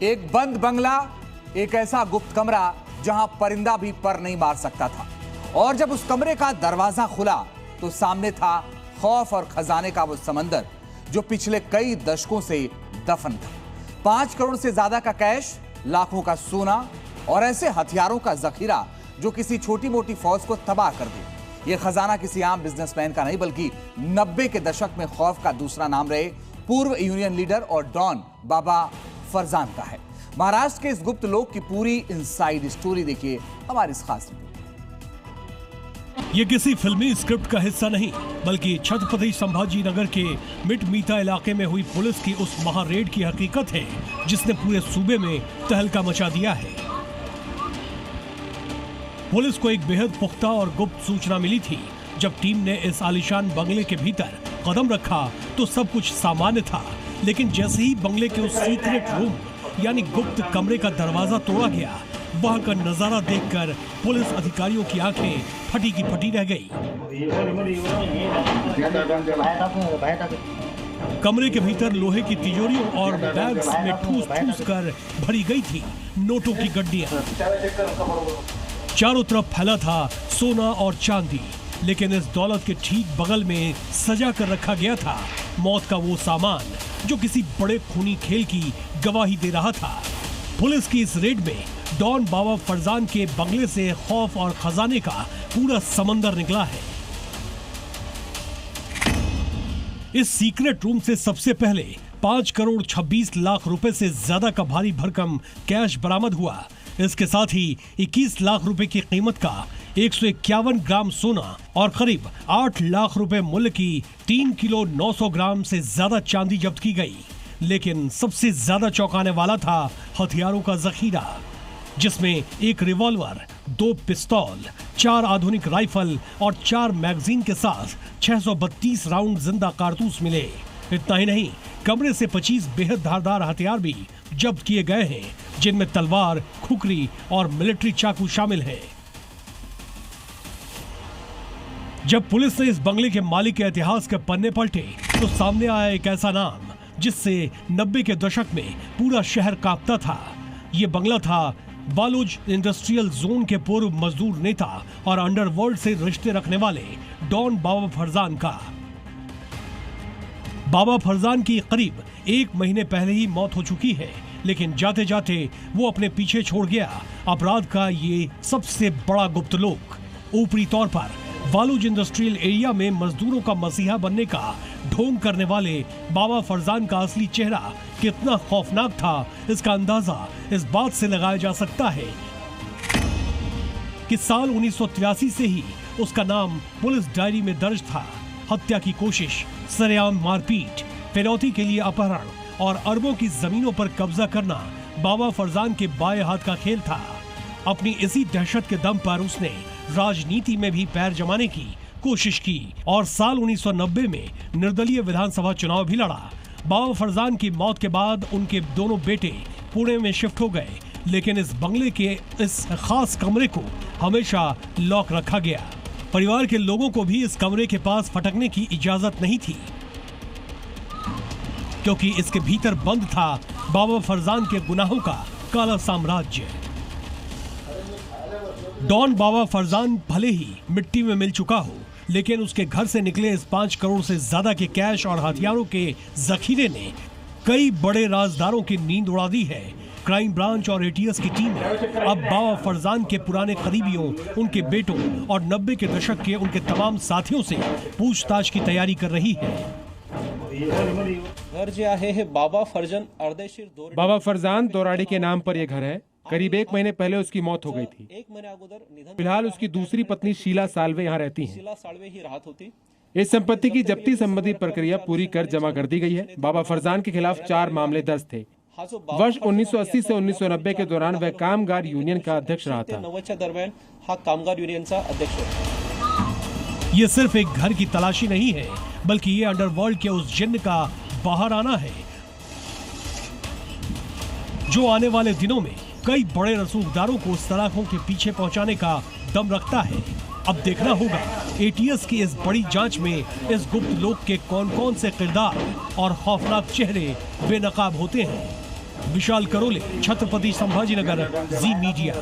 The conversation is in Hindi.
एक बंद बंगला, एक ऐसा गुप्त कमरा जहां परिंदा भी पर नहीं मार सकता था। और जब उस कमरे का दरवाजा खुला तो सामने था खौफ और खजाने का वो समंदर जो पिछले कई दशकों से दफन था। 5 करोड़ से ज्यादा का कैश, लाखों का सोना और ऐसे हथियारों का जखीरा जो किसी छोटी मोटी फौज को तबाह कर दे। यह खजाना किसी आम बिजनेसमैन का नहीं बल्कि 90 के दशक में खौफ का दूसरा नाम रहे पूर्व यूनियन लीडर और डॉन बाबा फरजान का है। महाराष्ट्र के इस गुप्त लोक की पूरी इनसाइड स्टोरी देखिए हमारी इस खास रिपोर्ट। ये किसी फिल्मी स्क्रिप्ट का हिस्सा नहीं बल्कि छत्रपति संभाजी नगर के मिटमीता इलाके में हुई पुलिस की उस महारेड की हकीकत है जिसने पूरे सूबे में तहलका मचा दिया है। पुलिस को एक बेहद पुख्ता और गुप्त सूचना मिली थी। जब टीम ने इस आलीशान बंगले के भीतर कदम रखा तो सब कुछ सामान्य था, लेकिन जैसे ही बंगले के उस सीक्रेट रूम यानी गुप्त कमरे का दरवाजा तोड़ा गया, वहां का नजारा देखकर पुलिस अधिकारियों की आंखें फटी की फटी रह गई। कमरे के भीतर लोहे की तिजोरियों और बैग्स में ठूस कर भरी गई थी नोटों की गड्डियां। चारों तरफ फैला था सोना और चांदी, लेकिन इस दौलत के ठीक बगल में सजा कर रखा गया था मौत का वो सामान जो किसी बड़े खूनी खेल की गवाही दे रहा था। पुलिस की इस रेड में डॉन बाबा फरजान के बंगले से खौफ और खजाने का पूरा समंदर निकला है। इस सीक्रेट रूम से सबसे पहले 5 करोड़ 26 लाख रुपए से ज्यादा का भारी भरकम कैश बरामद हुआ। इसके साथ ही 21 लाख रुपए की कीमत का 151 ग्राम सोना और करीब 8 लाख रुपए मूल्य की 3 किलो 900 ग्राम से ज्यादा चांदी जब्त की गई। लेकिन सबसे ज्यादा चौंकाने वाला था हथियारों का जखीरा, जिसमें एक रिवॉल्वर, 2 पिस्तौल, 4 आधुनिक राइफल और 4 मैगजीन के साथ 632 राउंड जिंदा कारतूस मिले। इतना ही नहीं, कमरे से 25 बेहद धारदार हथियार भी जब्त किए गए हैं, जिनमें तलवार, खुखरी और मिलिट्री चाकू शामिल है। जब पुलिस ने इस बंगले के मालिक के इतिहास के पन्ने पलटे तो सामने आया एक ऐसा नाम जिससे 90 के दशक में पूरा शहर कांपता था। ये बंगला था वालुज इंडस्ट्रियल जोन के पूर्व मजदूर नेता और अंडरवर्ल्ड से रिश्ते रखने वाले डॉन बाबा फरजान का। बाबा फरजान की करीब 1 महीने पहले ही मौत हो चुकी है, लेकिन जाते जाते वो अपने पीछे छोड़ गया अपराध का ये सबसे बड़ा गुप्त लोक। ऊपरी तौर पर वालुज इंडस्ट्रियल एरिया में मजदूरों का मसीहा बनने का ढोंग करने वाले बाबा फरजान का असली चेहरा कितना खौफनाक था, इसका अंदाजा इस बात से लगाया जा सकता है कि साल 1983 से ही उसका नाम पुलिस डायरी में दर्ज था। हत्या की कोशिश, सरेआम मारपीट, फिरौती के लिए अपहरण और अरबों की जमीनों पर कब्जा करना बाबा फरजान के बाएं हाथ का खेल था। अपनी इसी दहशत के दम पर उसने राजनीति में भी पैर जमाने की कोशिश की और साल 1990 में निर्दलीय विधानसभा चुनाव भी लड़ा। बाबा फरजान की मौत के बाद उनके दोनों बेटे पुणे में शिफ्ट हो गए, लेकिन इस बंगले के इस खास कमरे को हमेशा लॉक रखा गया। परिवार के लोगों को भी इस कमरे के पास फटकने की इजाजत नहीं थी, क्योंकि इसके भीतर बंद था बाबा फरजान के गुनाहों का काला साम्राज्य। डॉन बाबा फरजान भले ही मिट्टी में मिल चुका हो, लेकिन उसके घर से निकले इस 5 करोड़ से ज्यादा के कैश और हथियारों के जखीरे ने कई बड़े राजदारों की नींद उड़ा दी है। क्राइम ब्रांच और एटीएस की टीम अब बाबा फरजान के पुराने करीबियों, उनके बेटों और 90 के दशक के उनके तमाम साथियों से पूछताछ की तैयारी कर रही है। घर जो है बाबा फरजान दोराड़ी के नाम पर यह घर है। करीब 1 महीने पहले उसकी मौत हो गई थी। फिलहाल उसकी दूसरी पत्नी शीला साल्वे यहाँ रहती हैं। इस संपत्ति की जब्ती संबंधी प्रक्रिया पूरी कर जमा कर दी गई है। बाबा फरजान के खिलाफ 4 मामले दर्ज थे। वर्ष 1980 से 1990 के दौरान वह कामगार यूनियन का अध्यक्ष रहा था। ये सिर्फ एक घर की तलाशी नहीं है, बल्कि ये अंडरवर्ल्ड के उस जिन्न का बाहर आना है जो आने वाले दिनों में कई बड़े रसूखदारों को सलाखों के पीछे पहुंचाने का दम रखता है। अब देखना होगा एटीएस की इस बड़ी जांच में इस गुप्त लोक के कौन कौन से किरदार और खौफनाक चेहरे बेनकाब होते हैं। विशाल करोले, छत्रपति संभाजीनगर, जी मीडिया।